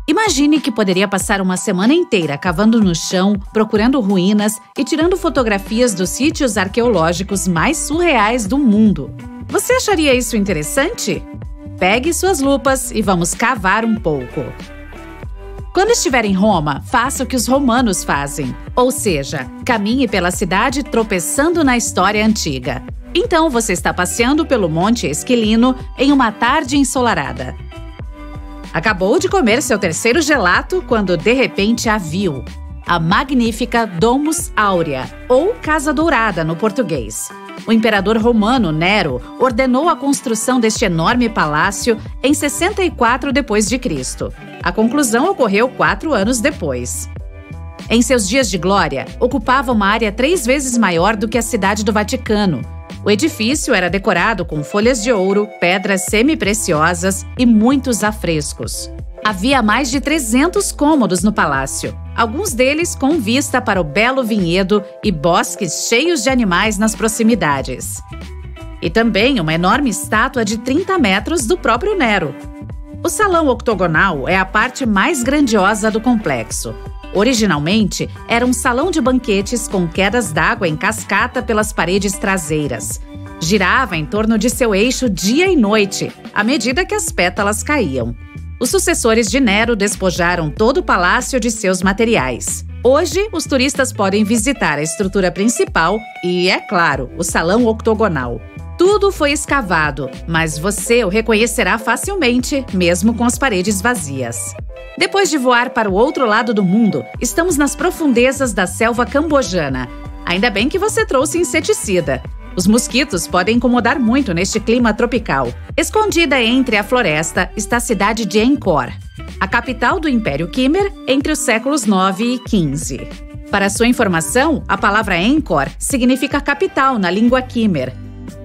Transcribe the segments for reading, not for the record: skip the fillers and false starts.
Imagine que poderia passar uma semana inteira cavando no chão, procurando ruínas e tirando fotografias dos sítios arqueológicos mais surreais do mundo. Você acharia isso interessante? Pegue suas lupas e vamos cavar um pouco. Quando estiver em Roma, faça o que os romanos fazem, ou seja, caminhe pela cidade tropeçando na história antiga. Então você está passeando pelo Monte Esquilino em uma tarde ensolarada. Acabou de comer seu terceiro gelato quando de repente a viu. A magnífica Domus Aurea, ou Casa Dourada no português. O imperador romano Nero ordenou a construção deste enorme palácio em 64 d.C. A conclusão ocorreu 4 anos depois. Em seus dias de glória, ocupava uma área 3 vezes maior do que a cidade do Vaticano. O edifício era decorado com folhas de ouro, pedras semi-preciosas e muitos afrescos. Havia mais de 300 cômodos no palácio, alguns deles com vista para o belo vinhedo e bosques cheios de animais nas proximidades. E também uma enorme estátua de 30 metros do próprio Nero. O salão octogonal é a parte mais grandiosa do complexo. Originalmente, era um salão de banquetes com quedas d'água em cascata pelas paredes traseiras. Girava em torno de seu eixo dia e noite, à medida que as pétalas caíam. Os sucessores de Nero despojaram todo o palácio de seus materiais. Hoje, os turistas podem visitar a estrutura principal e, é claro, o salão octogonal. Tudo foi escavado, mas você o reconhecerá facilmente, mesmo com as paredes vazias. Depois de voar para o outro lado do mundo, estamos nas profundezas da selva cambojana. Ainda bem que você trouxe inseticida. Os mosquitos podem incomodar muito neste clima tropical. Escondida entre a floresta está a cidade de Angkor, a capital do Império Khmer entre os séculos 9 e 15. Para sua informação, a palavra Angkor significa capital na língua Khmer.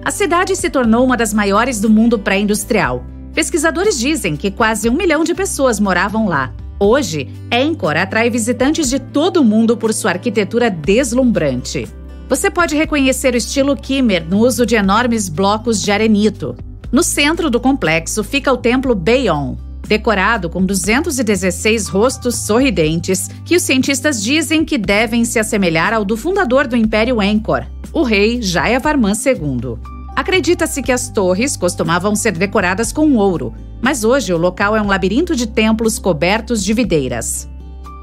A cidade se tornou uma das maiores do mundo pré-industrial. Pesquisadores dizem que quase 1 milhão de pessoas moravam lá. Hoje, Angkor atrai visitantes de todo o mundo por sua arquitetura deslumbrante. Você pode reconhecer o estilo Khmer no uso de enormes blocos de arenito. No centro do complexo fica o templo Bayon, decorado com 216 rostos sorridentes que os cientistas dizem que devem se assemelhar ao do fundador do Império Angkor, o rei Jayavarman II. Acredita-se que as torres costumavam ser decoradas com ouro, mas hoje o local é um labirinto de templos cobertos de videiras.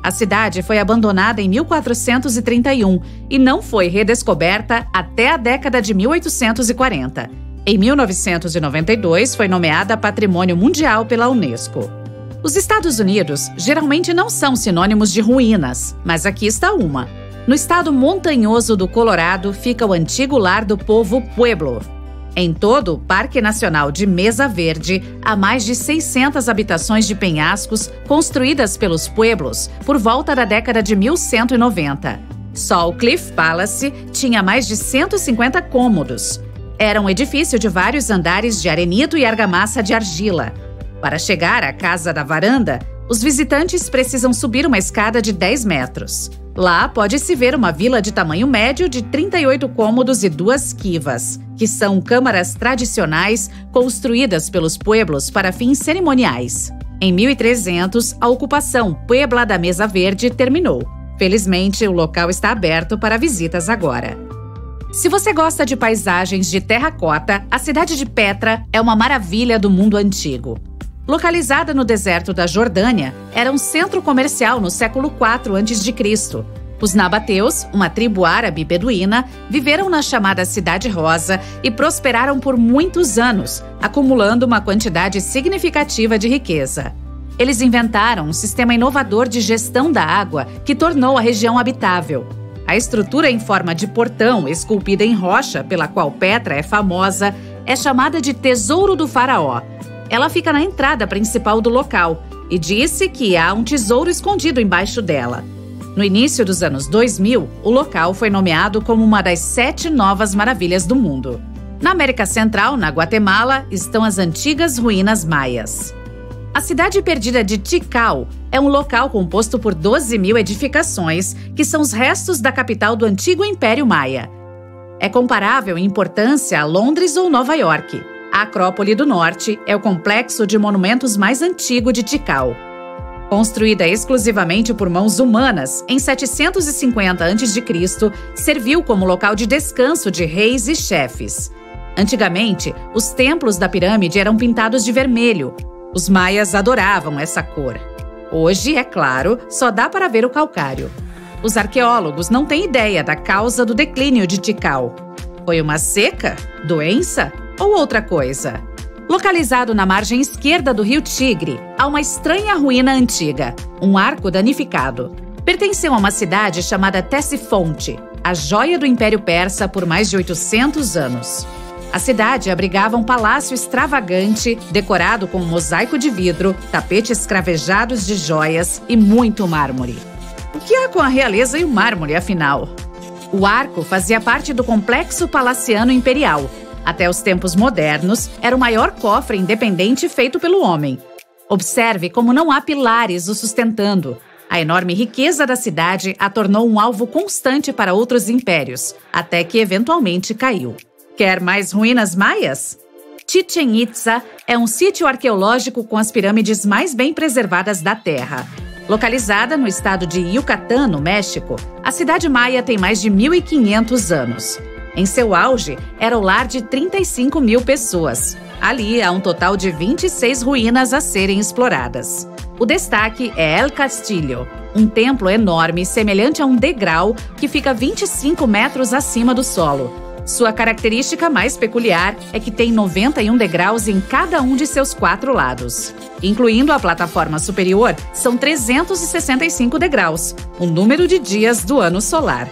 A cidade foi abandonada em 1431 e não foi redescoberta até a década de 1840. Em 1992, foi nomeada Patrimônio Mundial pela Unesco. Os Estados Unidos geralmente não são sinônimos de ruínas, mas aqui está uma. No estado montanhoso do Colorado fica o antigo lar do povo Pueblo. Em todo o Parque Nacional de Mesa Verde, há mais de 600 habitações de penhascos construídas pelos Pueblos por volta da década de 1190. Só o Cliff Palace tinha mais de 150 cômodos. Era um edifício de vários andares de arenito e argamassa de argila. Para chegar à Casa da Varanda, os visitantes precisam subir uma escada de 10 metros. Lá pode-se ver uma vila de tamanho médio de 38 cômodos e 2 quivas, que são câmaras tradicionais construídas pelos pueblos para fins cerimoniais. Em 1300, a ocupação Puebla da Mesa Verde terminou. Felizmente, o local está aberto para visitas agora. Se você gosta de paisagens de terracota, a cidade de Petra é uma maravilha do mundo antigo. Localizada no deserto da Jordânia, era um centro comercial no século IV a.C. Os nabateus, uma tribo árabe beduína, viveram na chamada Cidade Rosa e prosperaram por muitos anos, acumulando uma quantidade significativa de riqueza. Eles inventaram um sistema inovador de gestão da água que tornou a região habitável. A estrutura em forma de portão, esculpida em rocha, pela qual Petra é famosa, é chamada de Tesouro do Faraó. Ela fica na entrada principal do local e disse que há um tesouro escondido embaixo dela. No início dos anos 2000, o local foi nomeado como uma das 7 novas maravilhas do mundo. Na América Central, na Guatemala, estão as antigas ruínas maias. A cidade perdida de Tikal é um local composto por 12 mil edificações, que são os restos da capital do antigo Império Maia. É comparável em importância a Londres ou Nova York. A Acrópole do Norte é o complexo de monumentos mais antigo de Tikal. Construída exclusivamente por mãos humanas em 750 a.C., serviu como local de descanso de reis e chefes. Antigamente, os templos da pirâmide eram pintados de vermelho. Os maias adoravam essa cor. Hoje, é claro, só dá para ver o calcário. Os arqueólogos não têm ideia da causa do declínio de Tikal. Foi uma seca, doença ou outra coisa? Localizado na margem esquerda do rio Tigre, há uma estranha ruína antiga, um arco danificado. Pertenceu a uma cidade chamada Ctesifonte, a joia do Império Persa por mais de 800 anos. A cidade abrigava um palácio extravagante, decorado com um mosaico de vidro, tapetes cravejados de joias e muito mármore. O que há com a realeza e o mármore, afinal? O arco fazia parte do complexo palaciano imperial. Até os tempos modernos, era o maior cofre independente feito pelo homem. Observe como não há pilares o sustentando. A enorme riqueza da cidade a tornou um alvo constante para outros impérios, até que eventualmente caiu. Quer mais ruínas maias? Chichén Itzá é um sítio arqueológico com as pirâmides mais bem preservadas da Terra. Localizada no estado de Yucatán, no México, a cidade maia tem mais de 1.500 anos. Em seu auge, era o lar de 35 mil pessoas. Ali há um total de 26 ruínas a serem exploradas. O destaque é El Castillo, um templo enorme semelhante a um degrau que fica 25 metros acima do solo. Sua característica mais peculiar é que tem 91 degraus em cada um de seus 4 lados. Incluindo a plataforma superior, são 365 degraus, o número de dias do ano solar.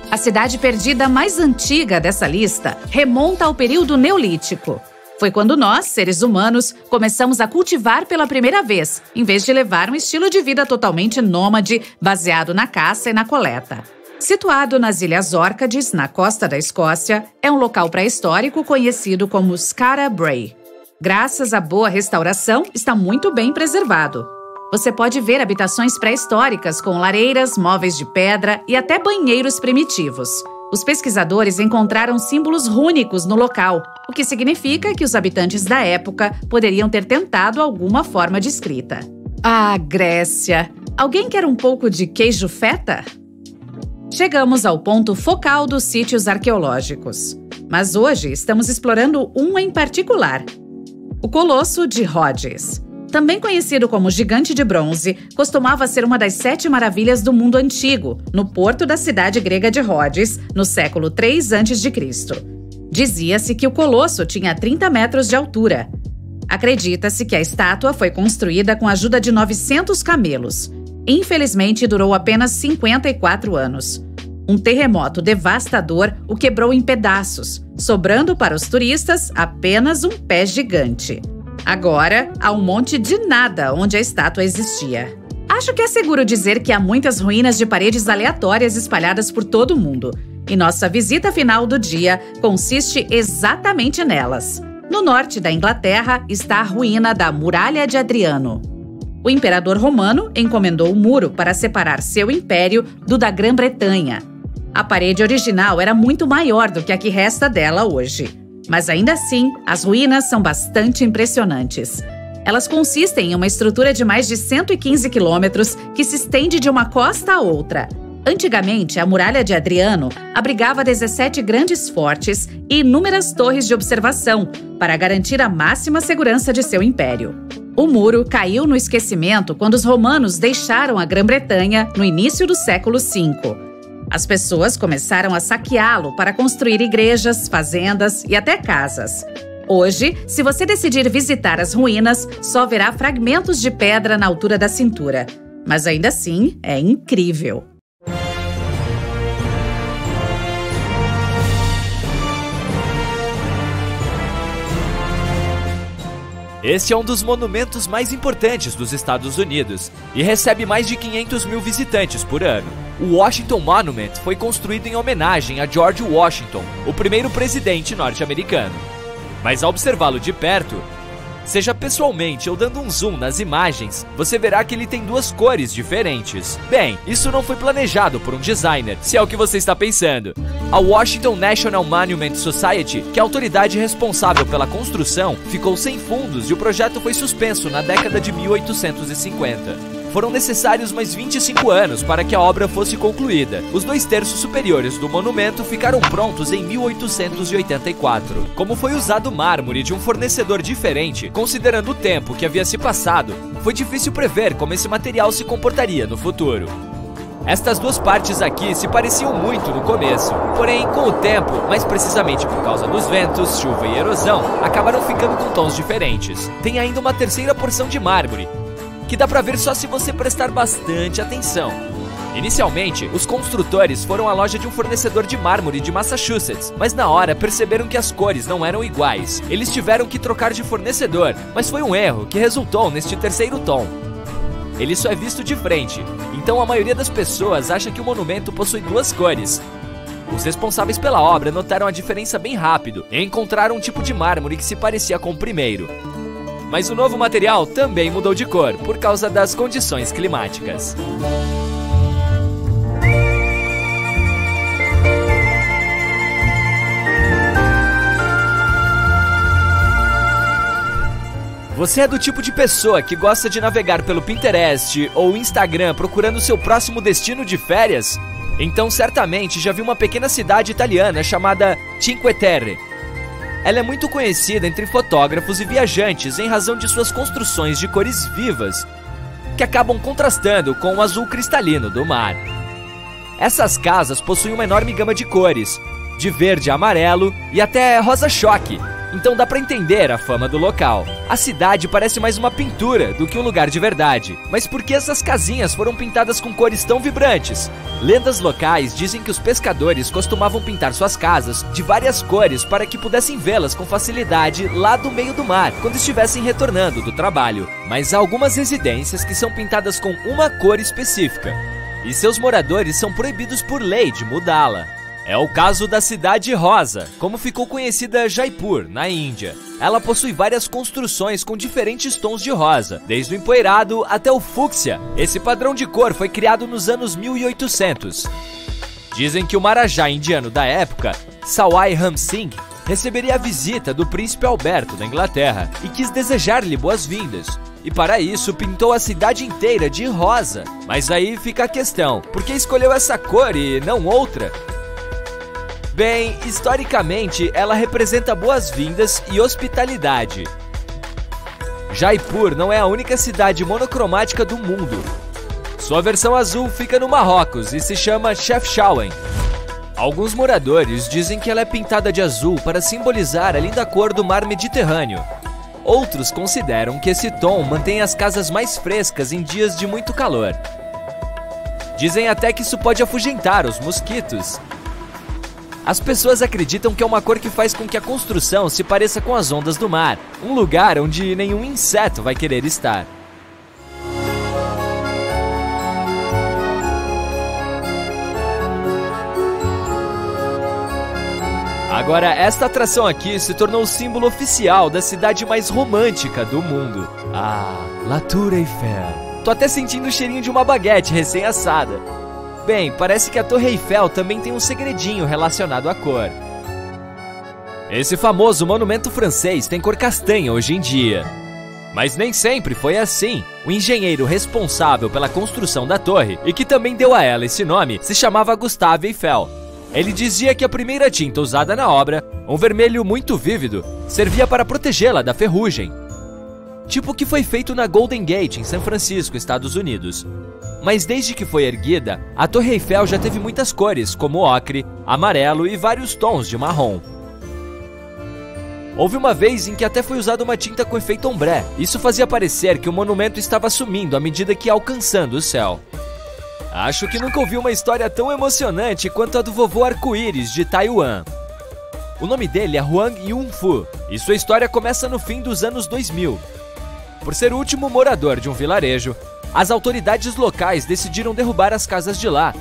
A cidade perdida mais antiga dessa lista remonta ao período Neolítico. Foi quando nós, seres humanos, começamos a cultivar pela primeira vez, em vez de levar um estilo de vida totalmente nômade, baseado na caça e na coleta. Situado nas Ilhas Órcades, na costa da Escócia, é um local pré-histórico conhecido como Skara Brae. Graças à boa restauração, está muito bem preservado. Você pode ver habitações pré-históricas com lareiras, móveis de pedra e até banheiros primitivos. Os pesquisadores encontraram símbolos rúnicos no local, o que significa que os habitantes da época poderiam ter tentado alguma forma de escrita. Ah, Grécia! Alguém quer um pouco de queijo feta? Chegamos ao ponto focal dos sítios arqueológicos. Mas hoje estamos explorando um em particular: o Colosso de Rhodes. Também conhecido como Gigante de Bronze, costumava ser uma das 7 maravilhas do mundo antigo, no porto da cidade grega de Rhodes, no século III a.C. Dizia-se que o colosso tinha 30 metros de altura. Acredita-se que a estátua foi construída com a ajuda de 900 camelos. Infelizmente, durou apenas 54 anos. Um terremoto devastador o quebrou em pedaços, sobrando para os turistas apenas um pé gigante. Agora, há um monte de nada onde a estátua existia. Acho que é seguro dizer que há muitas ruínas de paredes aleatórias espalhadas por todo o mundo. E nossa visita final do dia consiste exatamente nelas. No norte da Inglaterra está a ruína da Muralha de Adriano. O imperador romano encomendou o muro para separar seu império do da Grã-Bretanha. A parede original era muito maior do que a que resta dela hoje. Mas ainda assim, as ruínas são bastante impressionantes. Elas consistem em uma estrutura de mais de 115 quilômetros que se estende de uma costa a outra. Antigamente, a Muralha de Adriano abrigava 17 grandes fortes e inúmeras torres de observação para garantir a máxima segurança de seu império. O muro caiu no esquecimento quando os romanos deixaram a Grã-Bretanha no início do século V. As pessoas começaram a saqueá-lo para construir igrejas, fazendas e até casas. Hoje, se você decidir visitar as ruínas, só verá fragmentos de pedra na altura da cintura. Mas ainda assim, é incrível. Este é um dos monumentos mais importantes dos Estados Unidos e recebe mais de 500 mil visitantes por ano. O Washington Monument foi construído em homenagem a George Washington, o primeiro presidente norte-americano. Mas ao observá-lo de perto, seja pessoalmente ou dando um zoom nas imagens, você verá que ele tem 2 cores diferentes. Bem, isso não foi planejado por um designer, se é o que você está pensando. A Washington National Monument Society, que é a autoridade responsável pela construção, ficou sem fundos e o projeto foi suspenso na década de 1850. Foram necessários mais 25 anos para que a obra fosse concluída. Os 2/3 superiores do monumento ficaram prontos em 1884. Como foi usado mármore de um fornecedor diferente, considerando o tempo que havia se passado, foi difícil prever como esse material se comportaria no futuro. Estas duas partes aqui se pareciam muito no começo, porém, com o tempo, mais precisamente por causa dos ventos, chuva e erosão, acabaram ficando com tons diferentes. Tem ainda uma terceira porção de mármore, que dá pra ver só se você prestar bastante atenção. Inicialmente, os construtores foram à loja de um fornecedor de mármore de Massachusetts, mas na hora perceberam que as cores não eram iguais. Eles tiveram que trocar de fornecedor, mas foi um erro que resultou neste terceiro tom. Ele só é visto de frente, então a maioria das pessoas acha que o monumento possui duas cores. Os responsáveis pela obra notaram a diferença bem rápido e encontraram um tipo de mármore que se parecia com o primeiro. Mas o novo material também mudou de cor por causa das condições climáticas. Você é do tipo de pessoa que gosta de navegar pelo Pinterest ou Instagram procurando seu próximo destino de férias? Então certamente já viu uma pequena cidade italiana chamada Cinque Terre. Ela é muito conhecida entre fotógrafos e viajantes em razão de suas construções de cores vivas, que acabam contrastando com o azul cristalino do mar. Essas casas possuem uma enorme gama de cores, de verde a amarelo e até rosa-choque. Então dá pra entender a fama do local. A cidade parece mais uma pintura do que um lugar de verdade. Mas por que essas casinhas foram pintadas com cores tão vibrantes? Lendas locais dizem que os pescadores costumavam pintar suas casas de várias cores para que pudessem vê-las com facilidade lá do meio do mar, quando estivessem retornando do trabalho. Mas há algumas residências que são pintadas com uma cor específica, e seus moradores são proibidos por lei de mudá-la. É o caso da Cidade Rosa, como ficou conhecida Jaipur, na Índia. Ela possui várias construções com diferentes tons de rosa, desde o empoeirado até o fúcsia. Esse padrão de cor foi criado nos anos 1800. Dizem que o marajá indiano da época, Sawai Ram Singh, receberia a visita do príncipe Alberto da Inglaterra e quis desejar-lhe boas-vindas. E para isso pintou a cidade inteira de rosa. Mas aí fica a questão, por que escolheu essa cor e não outra? Bem, historicamente, ela representa boas-vindas e hospitalidade. Jaipur não é a única cidade monocromática do mundo. Sua versão azul fica no Marrocos e se chama Chefchaouen. Alguns moradores dizem que ela é pintada de azul para simbolizar a linda cor do mar Mediterrâneo. Outros consideram que esse tom mantém as casas mais frescas em dias de muito calor. Dizem até que isso pode afugentar os mosquitos. As pessoas acreditam que é uma cor que faz com que a construção se pareça com as ondas do mar, um lugar onde nenhum inseto vai querer estar. Agora, esta atração aqui se tornou o símbolo oficial da cidade mais romântica do mundo. La Tour Eiffel. Tô até sentindo o cheirinho de uma baguete recém-assada. Bem, parece que a Torre Eiffel também tem um segredinho relacionado à cor. Esse famoso monumento francês tem cor castanha hoje em dia. Mas nem sempre foi assim. O engenheiro responsável pela construção da torre, e que também deu a ela esse nome, se chamava Gustave Eiffel. Ele dizia que a primeira tinta usada na obra, um vermelho muito vívido, servia para protegê-la da ferrugem. Tipo o que foi feito na Golden Gate, em São Francisco, Estados Unidos. Mas desde que foi erguida, a Torre Eiffel já teve muitas cores, como ocre, amarelo e vários tons de marrom. Houve uma vez em que até foi usada uma tinta com efeito ombré. Isso fazia parecer que o monumento estava sumindo à medida que ia alcançando o céu. Acho que nunca ouvi uma história tão emocionante quanto a do vovô arco-íris de Taiwan. O nome dele é Huang Yunfu, e sua história começa no fim dos anos 2000. Por ser o último morador de um vilarejo, as autoridades locais decidiram derrubar as casas de lá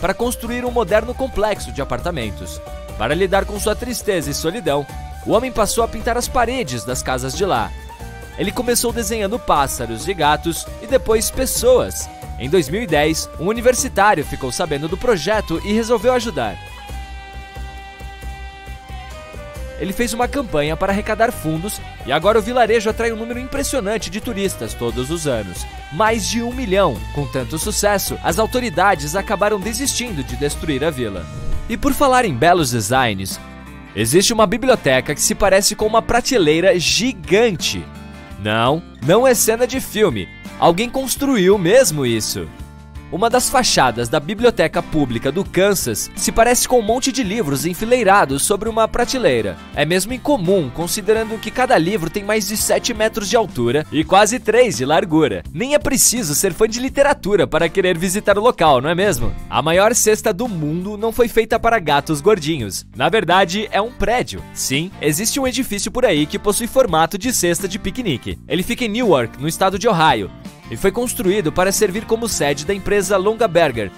para construir um moderno complexo de apartamentos. Para lidar com sua tristeza e solidão, o homem passou a pintar as paredes das casas de lá. Ele começou desenhando pássaros e gatos e depois pessoas. Em 2010, um universitário ficou sabendo do projeto e resolveu ajudar. ele fez uma campanha para arrecadar fundos e agora o vilarejo atrai um número impressionante de turistas todos os anos. Mais de 1 milhão. Com tanto sucesso, as autoridades acabaram desistindo de destruir a vila. E por falar em belos designs, existe uma biblioteca que se parece com uma prateleira gigante. Não é cena de filme. Alguém construiu mesmo isso. Uma das fachadas da Biblioteca Pública do Kansas se parece com um monte de livros enfileirados sobre uma prateleira. É mesmo incomum, considerando que cada livro tem mais de 7 metros de altura e quase 3 de largura. Nem é preciso ser fã de literatura para querer visitar o local, não é mesmo? A maior cesta do mundo não foi feita para gatos gordinhos. Na verdade, é um prédio. Sim, existe um edifício por aí que possui formato de cesta de piquenique. Ele fica em Newark, no estado de Ohio, e foi construído para servir como sede da empresa Longaberger,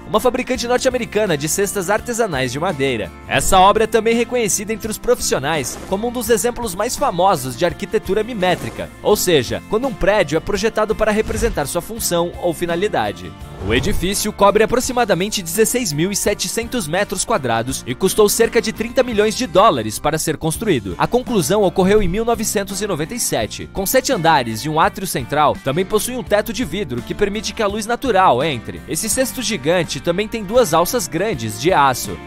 uma fabricante norte-americana de cestas artesanais de madeira. Essa obra é também reconhecida entre os profissionais como um dos exemplos mais famosos de arquitetura mimétrica, ou seja, quando um prédio é projetado para representar sua função ou finalidade. O edifício cobre aproximadamente 16.700 metros quadrados e custou cerca de 30 milhões de dólares para ser construído. A conclusão ocorreu em 1997. Com 7 andares e um átrio central, também possui um teto de vidro que permite que a luz natural entre. Esse cesto gigante também tem 2 alças grandes de aço.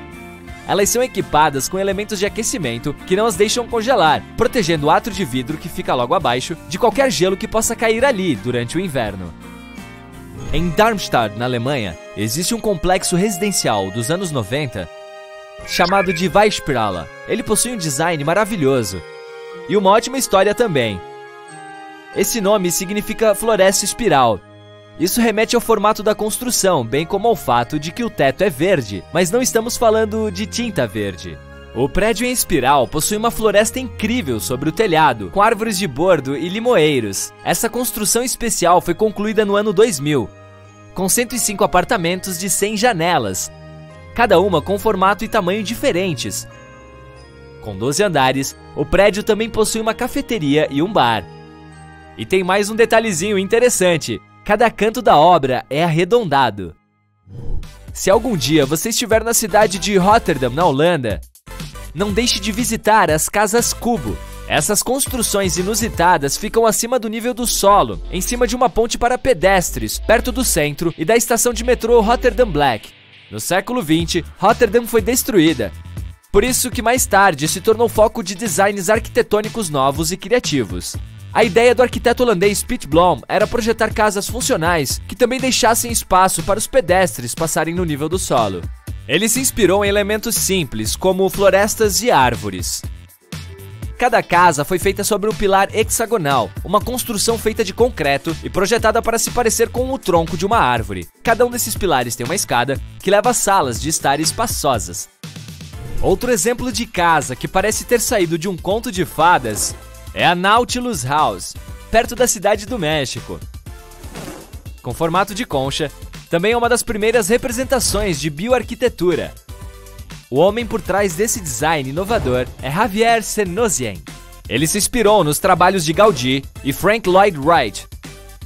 Elas são equipadas com elementos de aquecimento que não as deixam congelar, protegendo o átrio de vidro que fica logo abaixo de qualquer gelo que possa cair ali durante o inverno. Em Darmstadt, na Alemanha, existe um complexo residencial dos anos 90 chamado de Weissspirale. Ele possui um design maravilhoso e uma ótima história também. Esse nome significa floresta espiral. Isso remete ao formato da construção, bem como ao fato de que o teto é verde, mas não estamos falando de tinta verde. O prédio em espiral possui uma floresta incrível sobre o telhado, com árvores de bordo e limoeiros. Essa construção especial foi concluída no ano 2000, com 105 apartamentos de 100 janelas, cada uma com formato e tamanho diferentes. Com 12 andares, o prédio também possui uma cafeteria e um bar. E tem mais um detalhezinho interessante: cada canto da obra é arredondado. Se algum dia você estiver na cidade de Rotterdam, na Holanda, não deixe de visitar as casas cubo. Essas construções inusitadas ficam acima do nível do solo, em cima de uma ponte para pedestres, perto do centro e da estação de metrô Rotterdam Black. No século XX, Rotterdam foi destruída. Por isso que mais tarde se tornou foco de designs arquitetônicos novos e criativos. A ideia do arquiteto holandês Piet Blom era projetar casas funcionais que também deixassem espaço para os pedestres passarem no nível do solo. Ele se inspirou em elementos simples, como florestas e árvores. Cada casa foi feita sobre um pilar hexagonal, uma construção feita de concreto e projetada para se parecer com o tronco de uma árvore. Cada um desses pilares tem uma escada que leva a salas de estar espaçosas. Outro exemplo de casa que parece ter saído de um conto de fadas é a Nautilus House, perto da cidade do México. Com formato de concha, também é uma das primeiras representações de bioarquitetura. O homem por trás desse design inovador é Javier Senozien. Ele se inspirou nos trabalhos de Gaudí e Frank Lloyd Wright.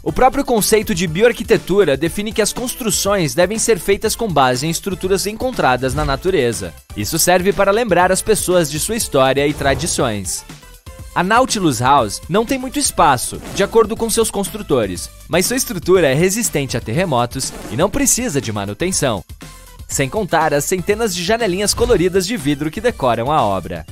O próprio conceito de bioarquitetura define que as construções devem ser feitas com base em estruturas encontradas na natureza. Isso serve para lembrar as pessoas de sua história e tradições. A Nautilus House não tem muito espaço, de acordo com seus construtores, mas sua estrutura é resistente a terremotos e não precisa de manutenção. Sem contar as centenas de janelinhas coloridas de vidro que decoram a obra.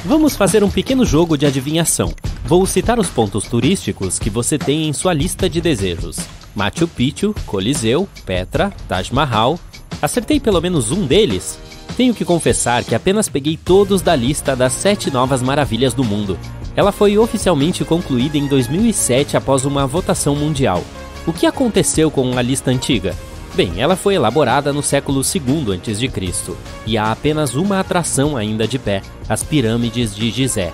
Vamos fazer um pequeno jogo de adivinhação. Vou citar os pontos turísticos que você tem em sua lista de desejos: Machu Picchu, Coliseu, Petra, Taj Mahal. Acertei pelo menos um deles? Tenho que confessar que apenas peguei todos da lista das 7 novas maravilhas do mundo. Ela foi oficialmente concluída em 2007 após uma votação mundial. O que aconteceu com a lista antiga? Bem, ela foi elaborada no século II a.C. e há apenas uma atração ainda de pé: as pirâmides de Gizé.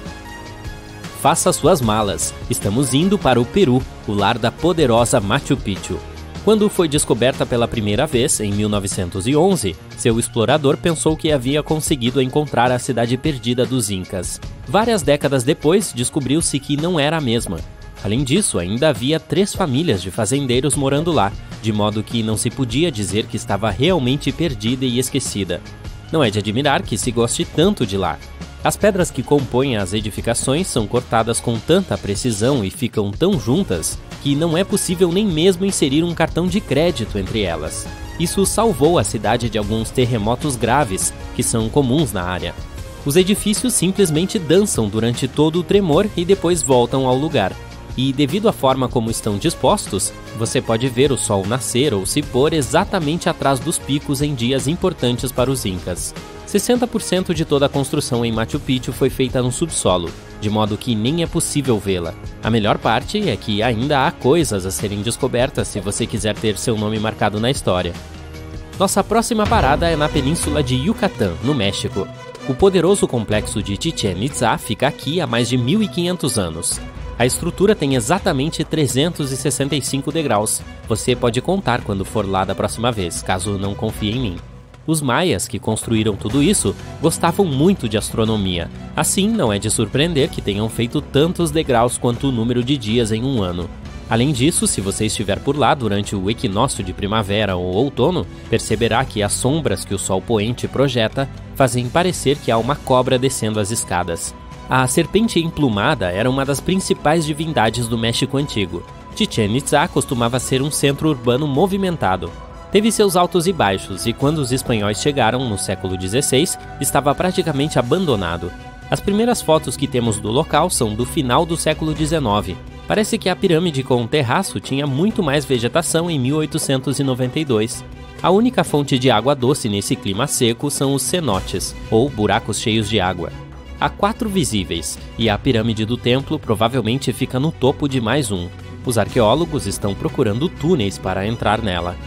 Faça suas malas, estamos indo para o Peru, o lar da poderosa Machu Picchu. Quando foi descoberta pela primeira vez, em 1911, seu explorador pensou que havia conseguido encontrar a cidade perdida dos Incas. Várias décadas depois, descobriu-se que não era a mesma. Além disso, ainda havia 3 famílias de fazendeiros morando lá, de modo que não se podia dizer que estava realmente perdida e esquecida. Não é de admirar que se goste tanto de lá. As pedras que compõem as edificações são cortadas com tanta precisão e ficam tão juntas que não é possível nem mesmo inserir um cartão de crédito entre elas. Isso salvou a cidade de alguns terremotos graves que são comuns na área. Os edifícios simplesmente dançam durante todo o tremor e depois voltam ao lugar. E devido à forma como estão dispostos, você pode ver o sol nascer ou se pôr exatamente atrás dos picos em dias importantes para os incas. 60% de toda a construção em Machu Picchu foi feita no subsolo, de modo que nem é possível vê-la. A melhor parte é que ainda há coisas a serem descobertas se você quiser ter seu nome marcado na história. Nossa próxima parada é na península de Yucatán, no México. O poderoso complexo de Chichén Itzá fica aqui há mais de 1.500 anos. A estrutura tem exatamente 365 degraus. Você pode contar quando for lá da próxima vez, caso não confie em mim. Os maias, que construíram tudo isso, gostavam muito de astronomia. Assim, não é de surpreender que tenham feito tantos degraus quanto o número de dias em um ano. Além disso, se você estiver por lá durante o equinócio de primavera ou outono, perceberá que as sombras que o sol poente projeta fazem parecer que há uma cobra descendo as escadas. A serpente emplumada era uma das principais divindades do México antigo. Chichén Itzá costumava ser um centro urbano movimentado. Teve seus altos e baixos, e quando os espanhóis chegaram no século XVI, estava praticamente abandonado. As primeiras fotos que temos do local são do final do século XIX. Parece que a pirâmide com um terraço tinha muito mais vegetação em 1892. A única fonte de água doce nesse clima seco são os cenotes, ou buracos cheios de água. Há 4 visíveis, e a pirâmide do templo provavelmente fica no topo de mais um. Os arqueólogos estão procurando túneis para entrar nela.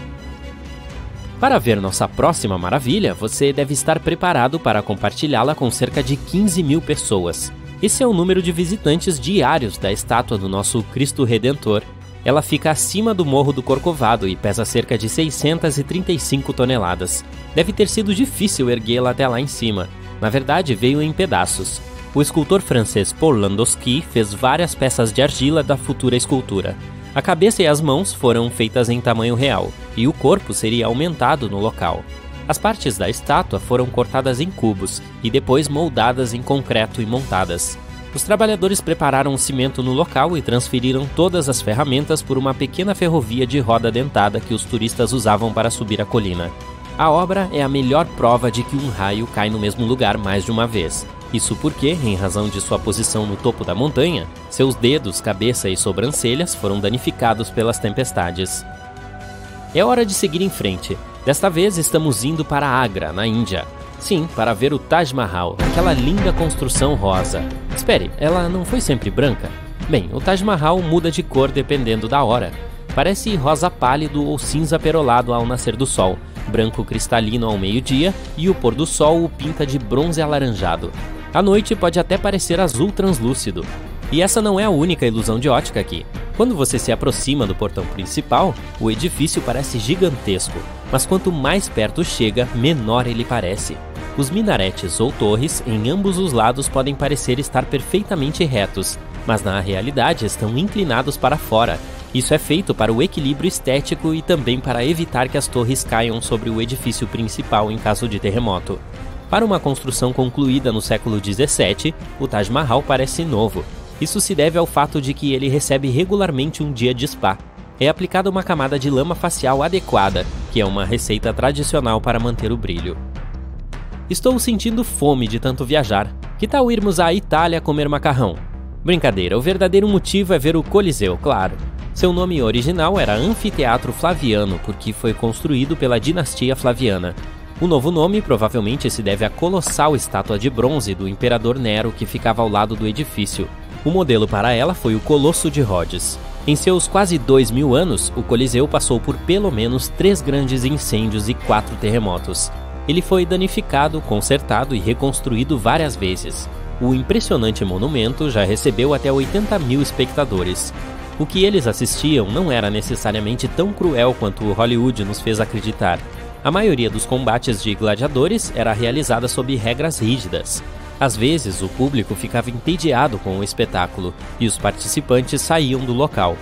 Para ver nossa próxima maravilha, você deve estar preparado para compartilhá-la com cerca de 15.000 pessoas. Esse é o número de visitantes diários da estátua do nosso Cristo Redentor. Ela fica acima do Morro do Corcovado e pesa cerca de 635 toneladas. Deve ter sido difícil erguê-la até lá em cima. Na verdade, veio em pedaços. O escultor francês Paul Landowski fez várias peças de argila da futura escultura. A cabeça e as mãos foram feitas em tamanho real, e o corpo seria aumentado no local. As partes da estátua foram cortadas em cubos e depois moldadas em concreto e montadas. Os trabalhadores prepararam o cimento no local e transferiram todas as ferramentas por uma pequena ferrovia de roda dentada que os turistas usavam para subir a colina. A obra é a melhor prova de que um raio cai no mesmo lugar mais de uma vez. Isso porque, em razão de sua posição no topo da montanha, seus dedos, cabeça e sobrancelhas foram danificados pelas tempestades. É hora de seguir em frente. Desta vez estamos indo para Agra, na Índia. Sim, para ver o Taj Mahal, aquela linda construção rosa. Espere, ela não foi sempre branca? Bem, o Taj Mahal muda de cor dependendo da hora. Parece rosa pálido ou cinza perolado ao nascer do sol, branco cristalino ao meio-dia e o pôr do sol o pinta de bronze alaranjado. À noite pode até parecer azul translúcido. E essa não é a única ilusão de ótica aqui. Quando você se aproxima do portão principal, o edifício parece gigantesco, mas quanto mais perto chega, menor ele parece. Os minaretes ou torres em ambos os lados podem parecer estar perfeitamente retos, mas na realidade estão inclinados para fora. Isso é feito para o equilíbrio estético e também para evitar que as torres caiam sobre o edifício principal em caso de terremoto. Para uma construção concluída no século XVII, o Taj Mahal parece novo. Isso se deve ao fato de que ele recebe regularmente um dia de spa. É aplicada uma camada de lama facial adequada, que é uma receita tradicional para manter o brilho. Estou sentindo fome de tanto viajar. Que tal irmos à Itália comer macarrão? Brincadeira, o verdadeiro motivo é ver o Coliseu, claro. Seu nome original era Anfiteatro Flaviano, porque foi construído pela dinastia Flaviana. O novo nome provavelmente se deve à colossal estátua de bronze do imperador Nero que ficava ao lado do edifício. O modelo para ela foi o Colosso de Rhodes. Em seus quase 2.000 anos, o Coliseu passou por pelo menos 3 grandes incêndios e 4 terremotos. Ele foi danificado, consertado e reconstruído várias vezes. O impressionante monumento já recebeu até 80.000 espectadores. O que eles assistiam não era necessariamente tão cruel quanto Hollywood nos fez acreditar. A maioria dos combates de gladiadores era realizada sob regras rígidas. Às vezes, o público ficava entediado com o espetáculo e os participantes saíam do local.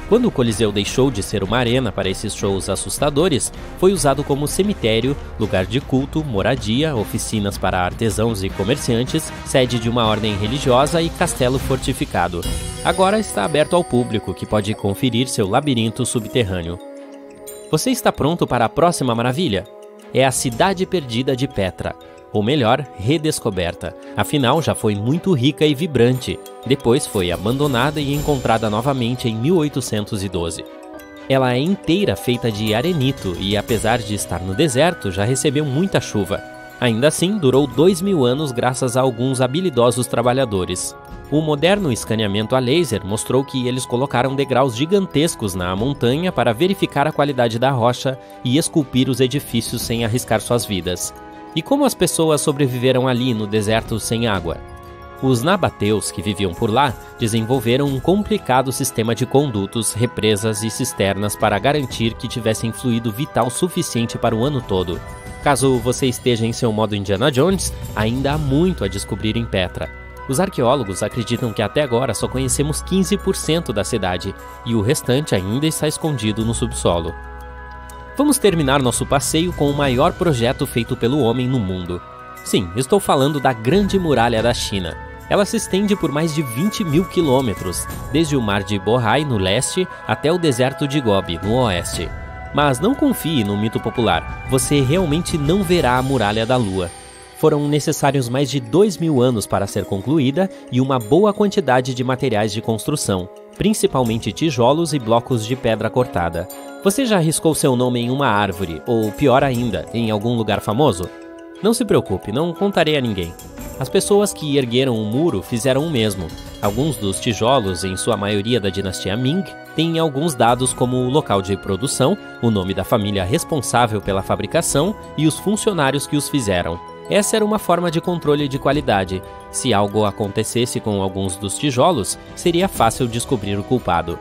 Quando o Coliseu deixou de ser uma arena para esses shows assustadores, foi usado como cemitério, lugar de culto, moradia, oficinas para artesãos e comerciantes, sede de uma ordem religiosa e castelo fortificado. Agora está aberto ao público, que pode conferir seu labirinto subterrâneo. Você está pronto para a próxima maravilha? É a Cidade Perdida de Petra. Ou melhor, redescoberta. Afinal, já foi muito rica e vibrante. Depois foi abandonada e encontrada novamente em 1812. Ela é inteira feita de arenito e, apesar de estar no deserto, já recebeu muita chuva. Ainda assim, durou 2000 anos graças a alguns habilidosos trabalhadores. O moderno escaneamento a laser mostrou que eles colocaram degraus gigantescos na montanha para verificar a qualidade da rocha e esculpir os edifícios sem arriscar suas vidas. E como as pessoas sobreviveram ali no deserto sem água? Os nabateus que viviam por lá desenvolveram um complicado sistema de condutos, represas e cisternas para garantir que tivessem fluido vital suficiente para o ano todo. Caso você esteja em seu modo Indiana Jones, ainda há muito a descobrir em Petra. Os arqueólogos acreditam que até agora só conhecemos 15% da cidade e o restante ainda está escondido no subsolo. Vamos terminar nosso passeio com o maior projeto feito pelo homem no mundo. Sim, estou falando da Grande Muralha da China. Ela se estende por mais de 20 mil quilômetros, desde o mar de Bohai, no leste, até o deserto de Gobi, no oeste. Mas não confie no mito popular, você realmente não verá a Muralha da Lua. Foram necessários mais de 2000 anos para ser concluída e uma boa quantidade de materiais de construção, principalmente tijolos e blocos de pedra cortada. Você já riscou seu nome em uma árvore, ou pior ainda, em algum lugar famoso? Não se preocupe, não contarei a ninguém. As pessoas que ergueram o muro fizeram o mesmo. Alguns dos tijolos, em sua maioria da dinastia Ming, têm alguns dados como o local de produção, o nome da família responsável pela fabricação e os funcionários que os fizeram. Essa era uma forma de controle de qualidade. Se algo acontecesse com alguns dos tijolos, seria fácil descobrir o culpado.